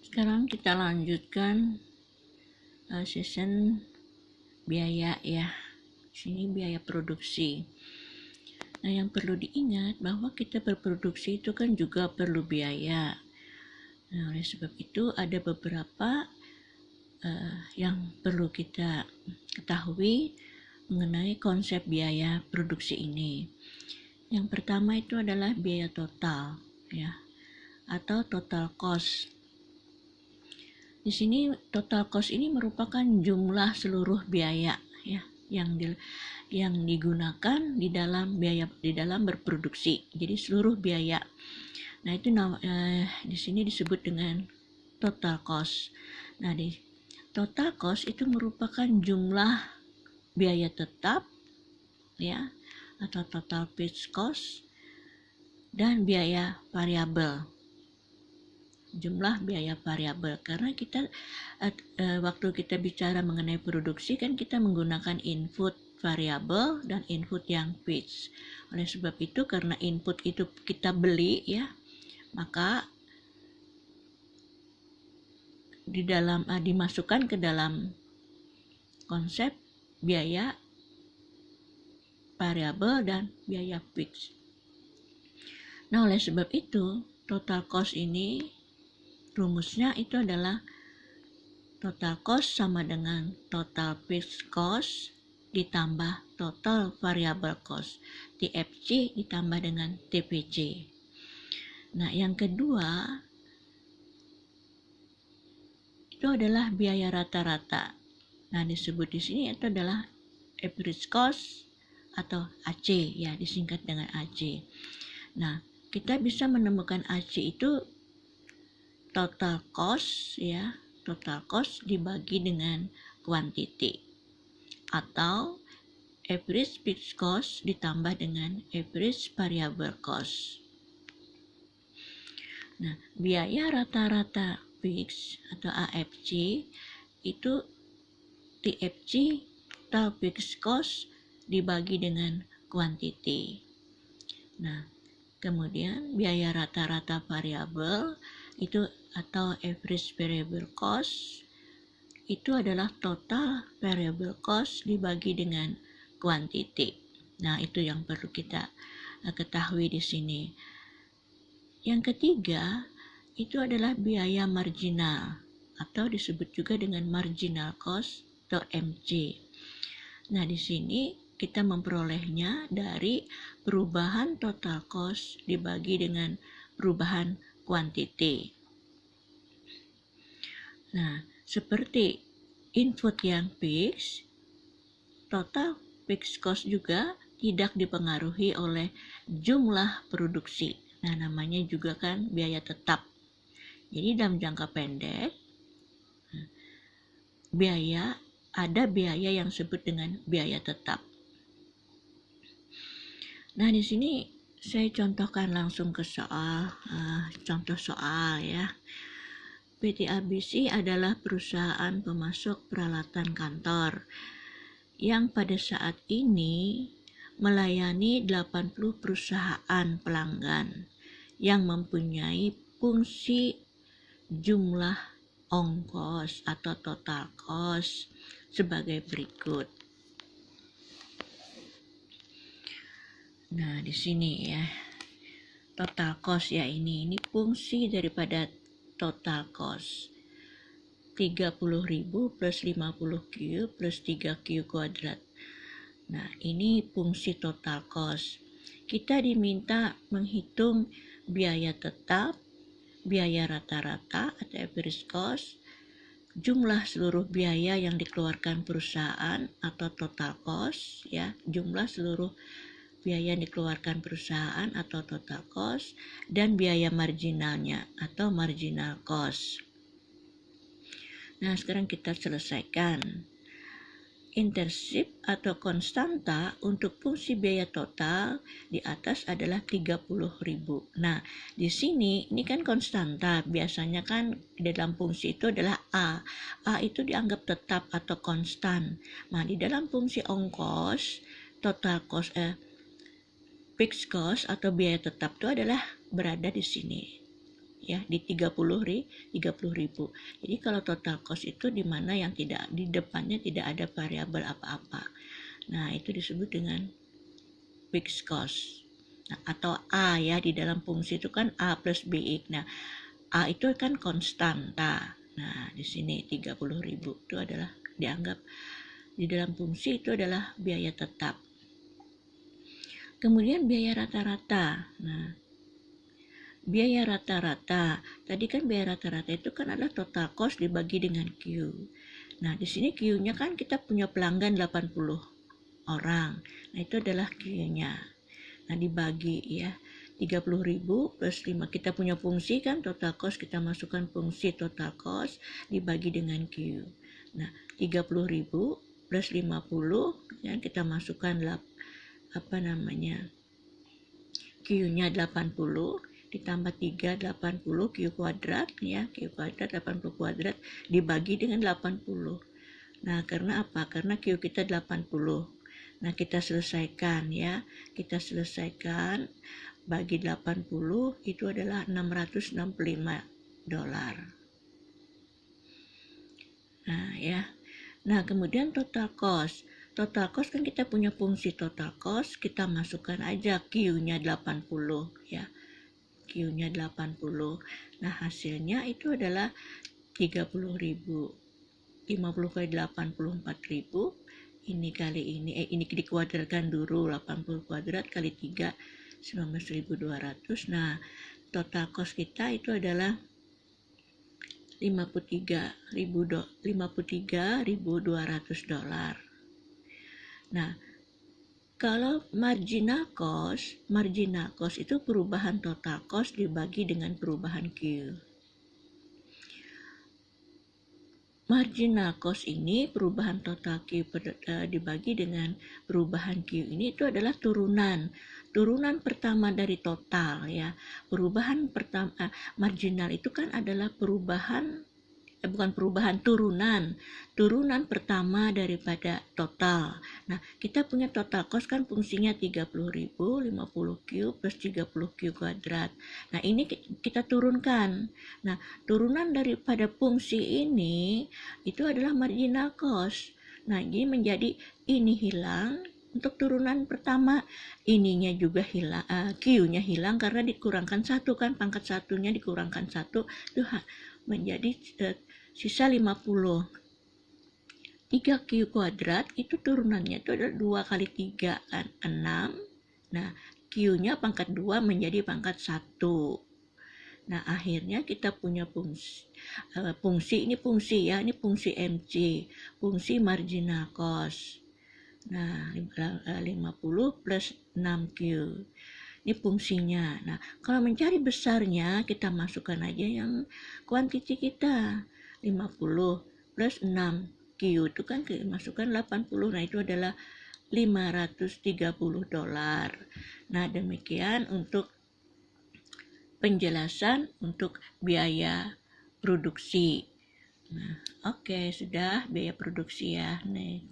Sekarang kita lanjutkan season biaya ya. Sini biaya produksi. Nah, yang perlu diingat bahwa kita berproduksi itu kan juga perlu biaya. Nah, oleh sebab itu ada beberapa yang perlu kita ketahui mengenai konsep biaya produksi ini. Yang pertama itu adalah biaya total ya, atau total cost. Di sini total cost ini merupakan jumlah seluruh biaya ya yang digunakan di dalam berproduksi. Jadi seluruh biaya. Nah, itu di sini disebut dengan total cost. Nah, di total cost itu merupakan jumlah biaya tetap ya, atau total fixed cost, dan biaya variabel. Jumlah biaya variabel, karena kita waktu kita bicara mengenai produksi kan kita menggunakan input variabel dan input yang fixed. Oleh sebab itu, karena input itu kita beli ya, maka dimasukkan ke dalam konsep biaya variabel dan biaya fixed. Nah, oleh sebab itu total cost ini rumusnya itu adalah total cost sama dengan total fixed cost ditambah total variable cost, TFC ditambah dengan TPC. Nah, yang kedua itu adalah biaya rata-rata. Nah, disebut di sini itu adalah average cost atau AC ya, disingkat dengan AC. Nah, kita bisa menemukan AC itu total cost ya, total cost dibagi dengan quantity, atau average fixed cost ditambah dengan average variable cost. Nah, biaya rata-rata fix atau AFC itu TFC, total fixed cost, dibagi dengan quantity. Nah, kemudian biaya rata-rata variabel itu atau average variable cost itu adalah total variable cost dibagi dengan quantity. Nah, itu yang perlu kita ketahui di sini. Yang ketiga itu adalah biaya marginal atau disebut juga dengan marginal cost atau MC. Nah, di sini kita memperolehnya dari perubahan total cost dibagi dengan perubahan quantity. Nah, seperti input yang fix, total fixed cost juga tidak dipengaruhi oleh jumlah produksi. Nah, namanya juga kan biaya tetap. Jadi dalam jangka pendek, ada biaya yang disebut dengan biaya tetap. Nah, di sini saya contohkan langsung ke contoh soal ya. PT ABC adalah perusahaan pemasok peralatan kantor yang pada saat ini melayani 80 perusahaan pelanggan yang mempunyai fungsi jumlah ongkos atau total cost sebagai berikut. Nah, di sini ya, total cost ya, ini fungsi daripada total cost. 30.000 plus 50Q plus 3Q kuadrat. Nah, ini fungsi total cost. Kita diminta menghitung biaya tetap, biaya rata-rata atau average cost, jumlah seluruh biaya yang dikeluarkan perusahaan atau total cost ya, jumlah seluruh biaya yang dikeluarkan perusahaan atau total cost, dan biaya marginalnya atau marginal cost. Nah, sekarang kita selesaikan. Intensif atau konstanta untuk fungsi biaya total di atas adalah 30.000. Nah, di sini ini kan konstanta. Biasanya kan di dalam fungsi itu adalah A. A itu dianggap tetap atau konstan. Nah, di dalam fungsi ongkos, total cost fixed cost atau biaya tetap itu adalah berada di sini. ya di 30.000. Jadi kalau total cost itu di mana yang tidak di depannya tidak ada variabel apa-apa. Nah, itu disebut dengan fixed cost. Nah, atau A ya, di dalam fungsi itu kan A plus BX. Nah, A itu kan konstanta. Nah, di sini 30.000 itu adalah dianggap di dalam fungsi itu adalah biaya tetap. Kemudian biaya rata-rata. Nah, biaya rata-rata. Tadi kan biaya rata-rata itu kan adalah total cost dibagi dengan Q. Nah, di sini Q-nya kan kita punya pelanggan 80 orang. Nah, itu adalah Q-nya. Nah, dibagi ya. 30.000 plus 5. Kita punya fungsi kan total cost, kita masukkan fungsi total cost dibagi dengan Q. Nah, 30.000 plus 50 ya, kita masukkan Q-nya 80 ditambah 3 80 Q kuadrat ya, Q kuadrat 80 kuadrat dibagi dengan 80. Nah, karena apa? Karena Q kita 80. Nah, kita selesaikan ya. Kita selesaikan bagi 80 itu adalah $665. Nah, ya. Nah, kemudian total cost. Total cost kan kita punya fungsi total cost, kita masukkan aja Q-nya 80 ya. Q-nya 80. Nah, hasilnya itu adalah 30.000. 50 kali 84.000. Ini kali ini dikuadratkan dulu, 80 kuadrat kali 3 19.200. Nah, total cost kita itu adalah $53.200. Nah, kalau marginal cost itu perubahan total cost dibagi dengan perubahan Q. Marginal cost ini perubahan total Q dibagi dengan perubahan Q ini itu adalah turunan pertama dari total ya. Perubahan pertama marginal itu kan adalah turunan pertama daripada total. Nah, kita punya total cost kan fungsinya 30.000, 50Q plus 30Q kuadrat. Nah, ini kita turunkan. Nah, turunan daripada fungsi ini itu adalah marginal cost. Nah, ini menjadi ini hilang untuk turunan pertama, ininya juga hilang, Q-nya hilang karena dikurangkan 1 kan, pangkat satunya dikurangkan 1 itu menjadi sisa 50. 3Q kuadrat itu turunannya itu adalah 2 kali 3 kan, 6. Nah, Q-nya pangkat 2 menjadi pangkat 1. Nah, akhirnya kita punya fungsi ini fungsi ya, ini fungsi MC, fungsi marginal cost. Nah, 50 plus 6Q. Ini fungsinya. Nah, kalau mencari besarnya, kita masukkan aja yang kuantiti kita. 50 plus 6Q itu kan masukkan 80. Nah, itu adalah $530. Nah, demikian untuk penjelasan untuk biaya produksi. Nah, oke, sudah biaya produksi ya. Nih.